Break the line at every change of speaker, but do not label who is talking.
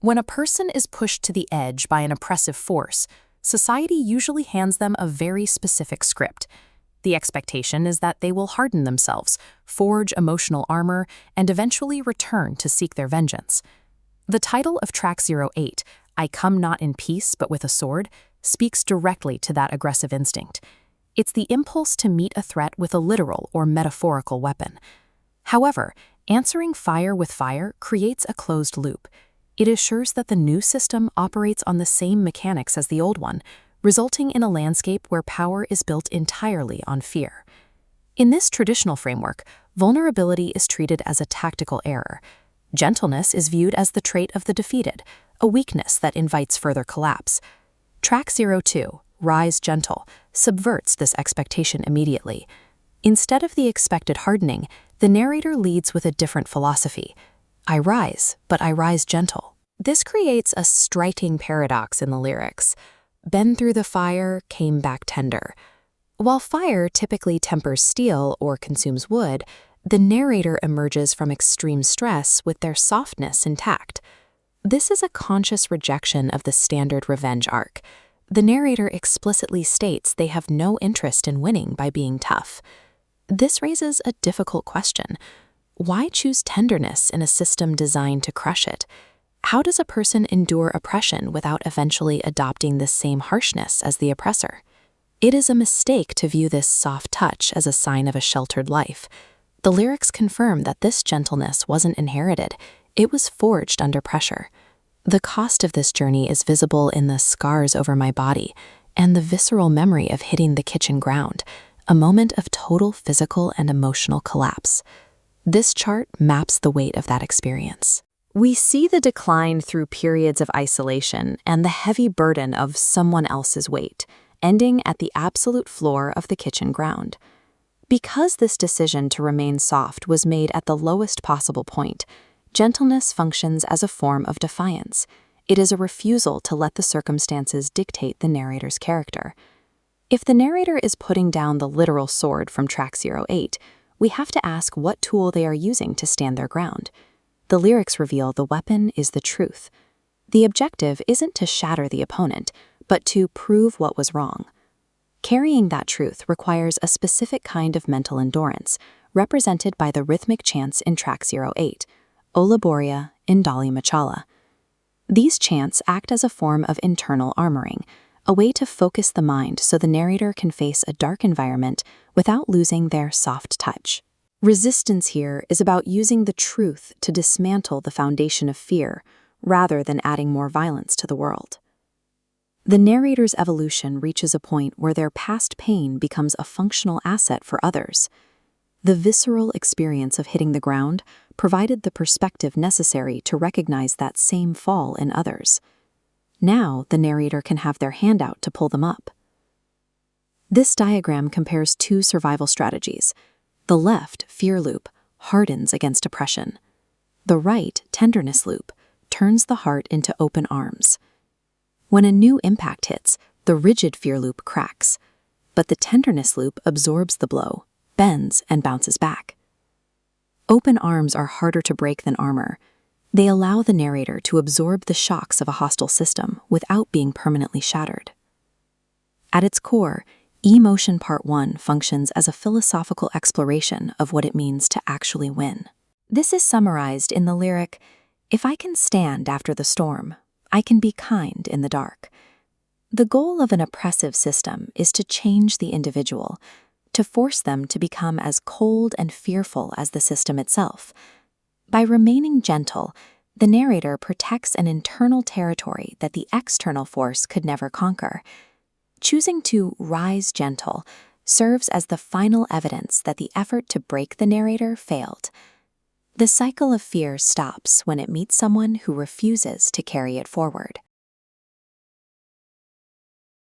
When a person is pushed to the edge by an oppressive force, society usually hands them a very specific script. The expectation is that they will harden themselves, forge emotional armor, and eventually return to seek their vengeance. The title of Track 08, I Come Not in Peace But With a Sword, speaks directly to that aggressive instinct. It's the impulse to meet a threat with a literal or metaphorical weapon. However, answering fire with fire creates a closed loop. It assures that the new system operates on the same mechanics as the old one, resulting in a landscape where power is built entirely on fear. In this traditional framework, vulnerability is treated as a tactical error. Gentleness is viewed as the trait of the defeated, a weakness that invites further collapse. Track 02, Rise Gentle, subverts this expectation immediately. Instead of the expected hardening, the narrator leads with a different philosophy. I rise, but I rise gentle. This creates a striking paradox in the lyrics. Been through the fire, came back tender. While fire typically tempers steel or consumes wood, the narrator emerges from extreme stress with their softness intact. This is a conscious rejection of the standard revenge arc. The narrator explicitly states they have no interest in winning by being tough. This raises a difficult question. Why choose tenderness in a system designed to crush it? How does a person endure oppression without eventually adopting the same harshness as the oppressor? It is a mistake to view this soft touch as a sign of a sheltered life. The lyrics confirm that this gentleness wasn't inherited, it was forged under pressure. The cost of this journey is visible in the scars over my body and the visceral memory of hitting the kitchen ground, a moment of total physical and emotional collapse. This chart maps the weight of that experience. We see the decline through periods of isolation and the heavy burden of someone else's weight, ending at the absolute floor of the kitchen ground. Because this decision to remain soft was made at the lowest possible point, gentleness functions as a form of defiance. It is a refusal to let the circumstances dictate the narrator's character. If the narrator is putting down the literal sword from Track 08, we have to ask what tool they are using to stand their ground. The lyrics reveal the weapon is the truth. The objective isn't to shatter the opponent, but to prove what was wrong. Carrying that truth requires a specific kind of mental endurance, represented by the rhythmic chants in Track 08, Ola Borea, Indali Machala. These chants act as a form of internal armoring, a way to focus the mind so the narrator can face a dark environment without losing their soft touch. Resistance here is about using the truth to dismantle the foundation of fear, rather than adding more violence to the world. The narrator's evolution reaches a point where their past pain becomes a functional asset for others. The visceral experience of hitting the ground provided the perspective necessary to recognize that same fall in others. Now, the narrator can have their hand out to pull them up. This diagram compares two survival strategies. The left, fear loop, hardens against oppression. The right, tenderness loop, turns the heart into open arms. When a new impact hits, the rigid fear loop cracks, but the tenderness loop absorbs the blow, bends, and bounces back. Open arms are harder to break than armor. They allow the narrator to absorb the shocks of a hostile system without being permanently shattered. At its core, Emotion Part 1 functions as a philosophical exploration of what it means to actually win. This is summarized in the lyric, "If I can stand after the storm, I can be kind in the dark." The goal of an oppressive system is to change the individual, to force them to become as cold and fearful as the system itself. By remaining gentle, the narrator protects an internal territory that the external force could never conquer. Choosing to rise gentle serves as the final evidence that the effort to break the narrator failed. The cycle of fear stops when it meets someone who refuses to carry it forward.